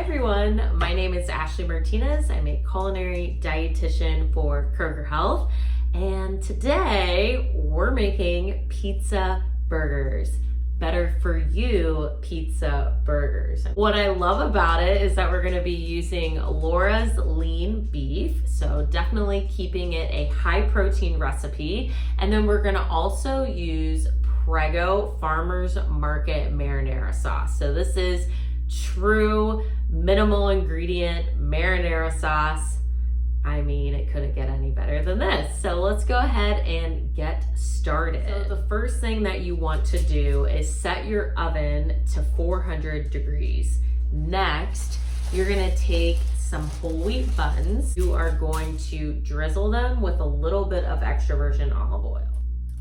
everyone, my name is Ashley Martinez. I'm a culinary dietitian for Kroger Health, and today we're making pizza burgers. Better for you pizza burgers. What I love about it is that we're going to be using Laura's lean beef, so definitely keeping it a high protein recipe. And then we're going to also use Prego Farmers Market marinara sauce. So this is true minimal ingredient marinara sauce. I mean, it couldn't get any better than this. So let's go ahead and get started. So the first thing that you want to do is set your oven to 400 degrees. Next, you're gonna take some whole wheat buns. You are going to drizzle them with a little bit of extra virgin olive oil.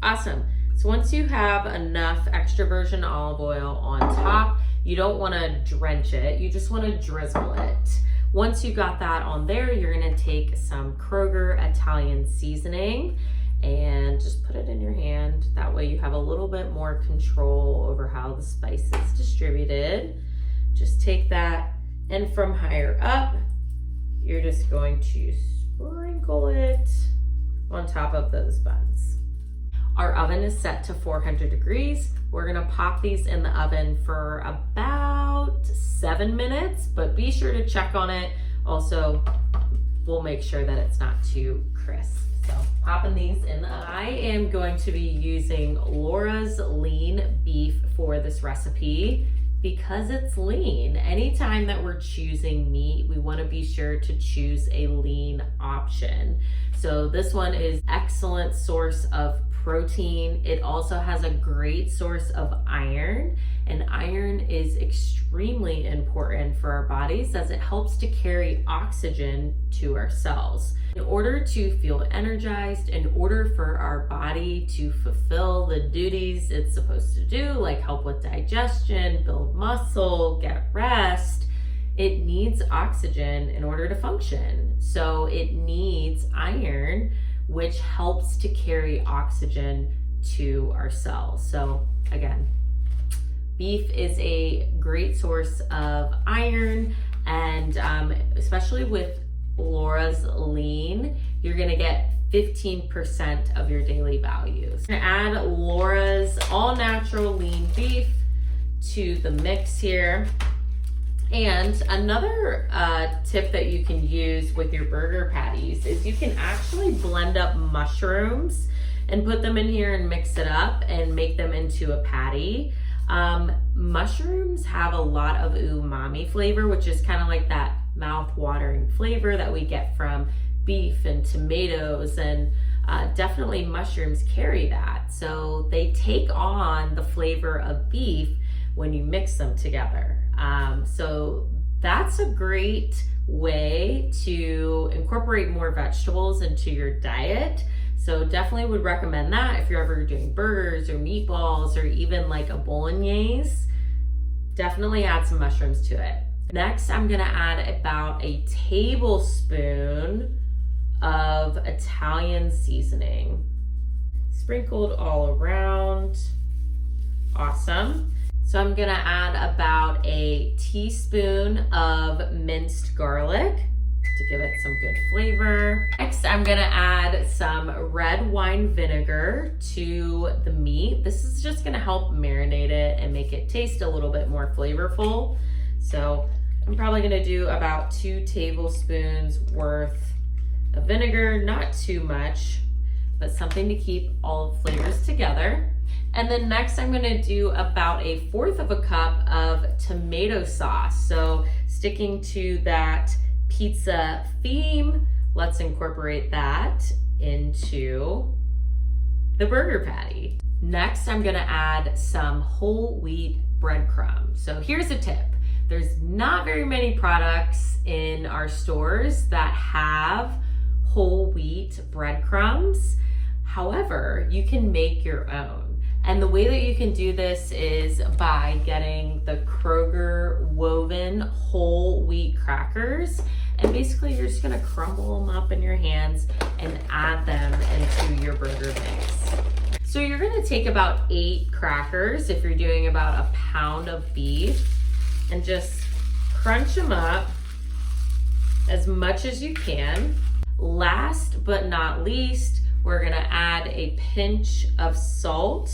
Awesome. So once you have enough extra virgin olive oil on top, you don't wanna drench it, you just wanna drizzle it. Once you got that on there, you're gonna take some Kroger Italian seasoning and just put it in your hand. That way you have a little bit more control over how the spice is distributed. Just take that, and from higher up, you're just going to sprinkle it on top of those buns. Our oven is set to 400 degrees. We're gonna pop these in the oven for about 7 minutes, but be sure to check on it. Also, we'll make sure that it's not too crisp. So popping these in the oven. I am going to be using Laura's lean beef for this recipe because it's lean. Anytime that we're choosing meat, we wanna be sure to choose a lean option. So this one is excellent source of protein. It also has a great source of iron, and iron is extremely important for our bodies as it helps to carry oxygen to our cells. In order to feel energized, in order for our body to fulfill the duties it's supposed to do, like help with digestion, build muscle, get rest, it needs oxygen in order to function. So it needs iron, which helps to carry oxygen to our cells. So again, beef is a great source of iron, and especially with Laura's lean, you're gonna get 15% of your daily values. I'm gonna add Laura's all natural lean beef to the mix here. And another tip that you can use with your burger patties is you can actually blend up mushrooms and put them in here and mix it up and make them into a patty. Mushrooms have a lot of umami flavor, which is kind of like that mouth-watering flavor that we get from beef and tomatoes, and definitely mushrooms carry that. So they take on the flavor of beef when you mix them together. So that's a great way to incorporate more vegetables into your diet. So definitely would recommend that if you're ever doing burgers or meatballs or even like a bolognese. Definitely add some mushrooms to it. Next, I'm gonna add about a tablespoon of Italian seasoning. Sprinkled all around. Awesome. So I'm gonna add about a teaspoon of minced garlic to give it some good flavor. Next, I'm gonna add some red wine vinegar to the meat. This is just gonna help marinate it and make it taste a little bit more flavorful. So I'm probably gonna do about 2 tablespoons worth of vinegar, not too much, but something to keep all the flavors together. And then next I'm gonna do about 1/4 cup of tomato sauce. So sticking to that pizza theme, let's incorporate that into the burger patty. Next, I'm gonna add some whole wheat breadcrumbs. So here's a tip. There's not very many products in our stores that have whole wheat breadcrumbs. However, you can make your own. And the way that you can do this is by getting the Kroger woven whole wheat crackers. And basically you're just gonna crumble them up in your hands and add them into your burger mix. So you're gonna take about 8 crackers if you're doing about a pound of beef and just crunch them up as much as you can. Last but not least, we're gonna add a pinch of salt,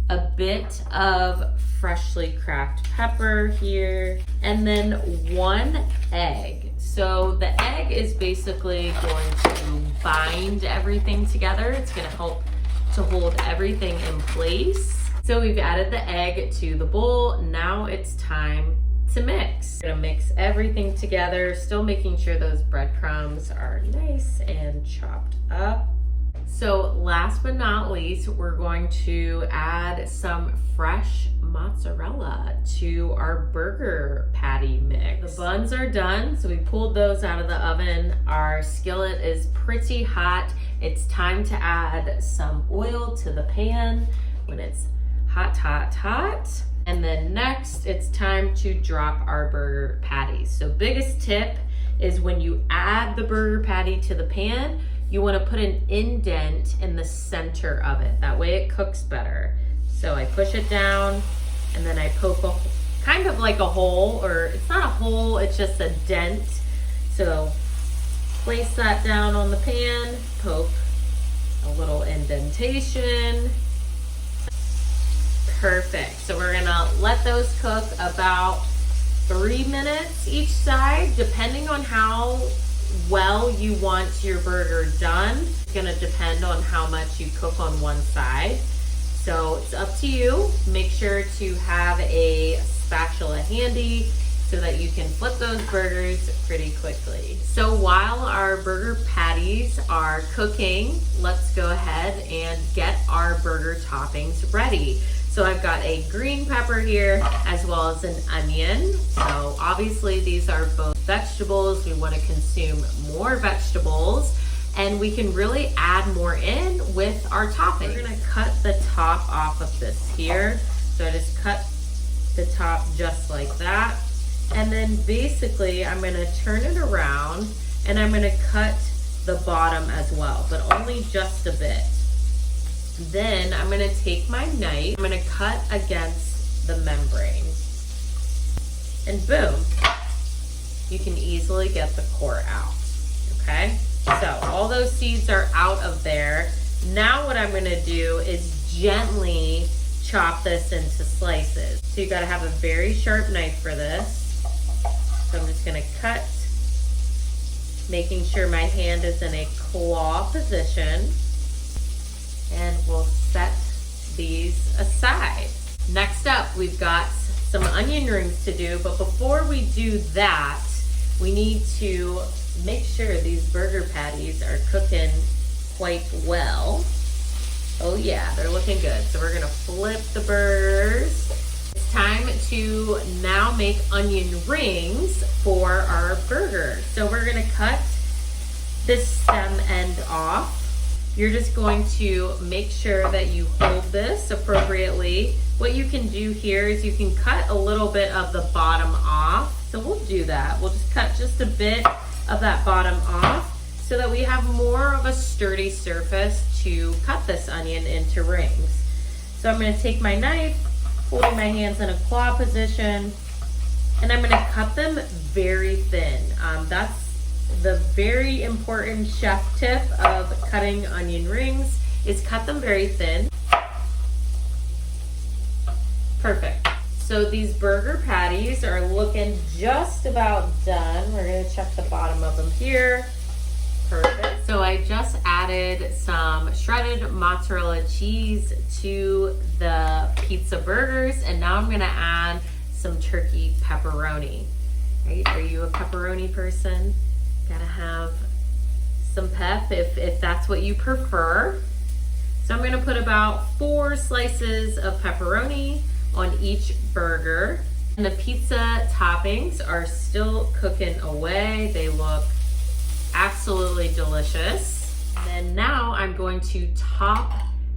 a bit of freshly cracked pepper here, and then 1 egg. So the egg is basically going to bind everything together. It's gonna help to hold everything in place. So we've added the egg to the bowl. Now it's time to mix. We're gonna mix everything together, still making sure those breadcrumbs are nice and chopped up. So last but not least, we're going to add some fresh mozzarella to our burger patty mix. The buns are done, so we pulled those out of the oven. Our skillet is pretty hot. It's time to add some oil to the pan when it's hot, hot, hot. And then next, it's time to drop our burger patties. So biggest tip is when you add the burger patty to the pan, you want to put an indent in the center of it. That way it cooks better. So I push it down and then I poke kind of like a hole, or it's not a hole, it's just a dent. So place that down on the pan, poke a little indentation. Perfect. So we're gonna let those cook about 3 minutes each side, depending on how well you want your burger done. It's gonna depend on how much you cook on one side. So it's up to you. Make sure to have a spatula handy so that you can flip those burgers pretty quickly. So while our burger patties are cooking, let's go ahead and get our burger toppings ready. So I've got a green pepper here as well as an onion. So obviously these are both vegetables. We want to consume more vegetables and we can really add more in with our toppings. We're gonna cut the top off of this here. So I just cut the top just like that. And then basically I'm gonna turn it around and I'm gonna cut the bottom as well, but only just a bit. Then I'm gonna take my knife, I'm gonna cut against the membrane. And boom, you can easily get the core out, okay? So all those seeds are out of there. Now what I'm gonna do is gently chop this into slices. So you gotta have a very sharp knife for this. So I'm just gonna cut, making sure my hand is in a claw position. And we'll set these aside. Next up, we've got some onion rings to do, but before we do that, we need to make sure these burger patties are cooking quite well. Oh yeah, they're looking good. So we're gonna flip the burgers. It's time to now make onion rings for our burger. So we're gonna cut this stem end off. You're just going to make sure that you hold this appropriately. What you can do here is you can cut a little bit of the bottom off. So we'll do that. We'll just cut just a bit of that bottom off so that we have more of a sturdy surface to cut this onion into rings. So I'm gonna take my knife, holding my hands in a claw position, and I'm gonna cut them very thin. That's the very important chef tip of cutting onion rings, is cut them very thin. Perfect. So these burger patties are looking just about done. We're gonna check the bottom of them here. Perfect. So I just added some shredded mozzarella cheese to the pizza burgers, and now I'm gonna add some turkey pepperoni. Right? Are you a pepperoni person? Gotta have some pep if that's what you prefer. So I'm gonna put about 4 slices of pepperoni on each burger. And the pizza toppings are still cooking away. They look absolutely delicious. And then now I'm going to top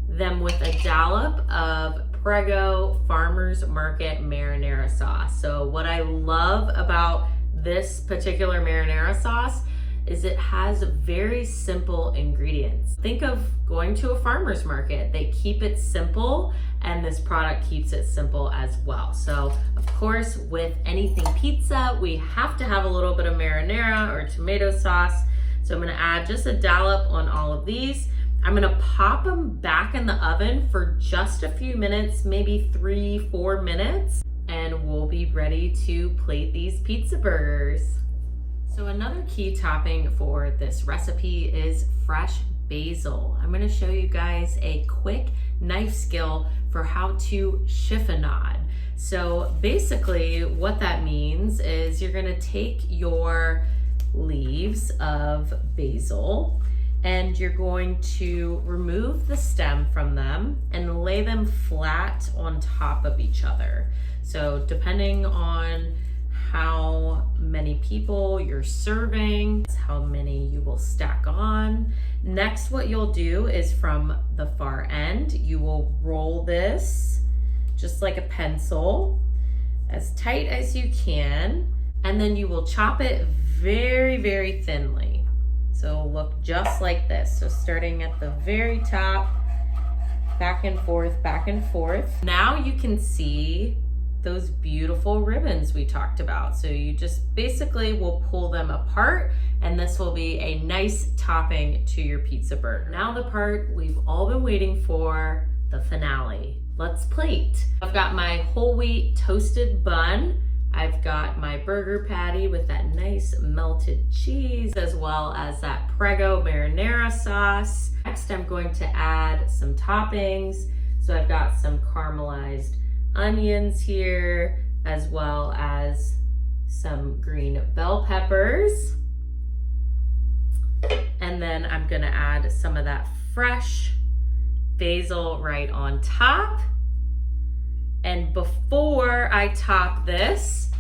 them with a dollop of Prego Farmers Market marinara sauce. So what I love about this particular marinara sauce is it has very simple ingredients. Think of going to a farmer's market. They keep it simple, and this product keeps it simple as well. So of course, with anything pizza, we have to have a little bit of marinara or tomato sauce. So I'm gonna add just a dollop on all of these. I'm gonna pop them back in the oven for just a few minutes, maybe 3-4 minutes, and we'll be ready to plate these pizza burgers. So another key topping for this recipe is fresh basil. I'm gonna show you guys a quick knife skill for how to chiffonade. So basically what that means is you're gonna take your leaves of basil and you're going to remove the stem from them and lay them flat on top of each other. So depending on how many people you're serving, how many you will stack on. Next, what you'll do is from the far end, you will roll this just like a pencil, as tight as you can, and then you will chop it very, very thinly. So it'll look just like this. So starting at the very top, back and forth, back and forth. Now you can see those beautiful ribbons we talked about. So you just basically will pull them apart, and this will be a nice topping to your pizza burger. Now the part we've all been waiting for, the finale. Let's plate. I've got my whole wheat toasted bun. I've got my burger patty with that nice melted cheese, as well as that Prego marinara sauce. Next, I'm going to add some toppings. So I've got some caramelized onions here, as well as some green bell peppers. And then I'm gonna add some of that fresh basil right on top. And before I top this,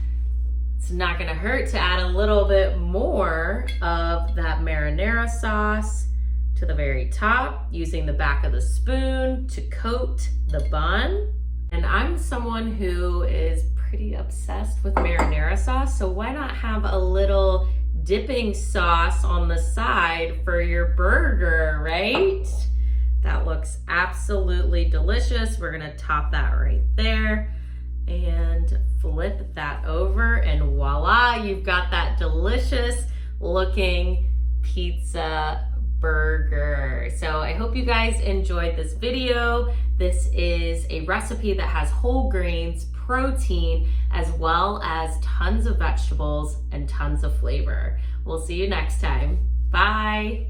it's not gonna hurt to add a little bit more of that marinara sauce to the very top, using the back of the spoon to coat the bun. And I'm someone who is pretty obsessed with marinara sauce, so why not have a little dipping sauce on the side for your burger, right? That looks absolutely delicious. We're gonna top that right there and flip that over, and voila, you've got that delicious looking pizza burger. So I hope you guys enjoyed this video. This is a recipe that has whole grains, protein, as well as tons of vegetables and tons of flavor. We'll see you next time. Bye.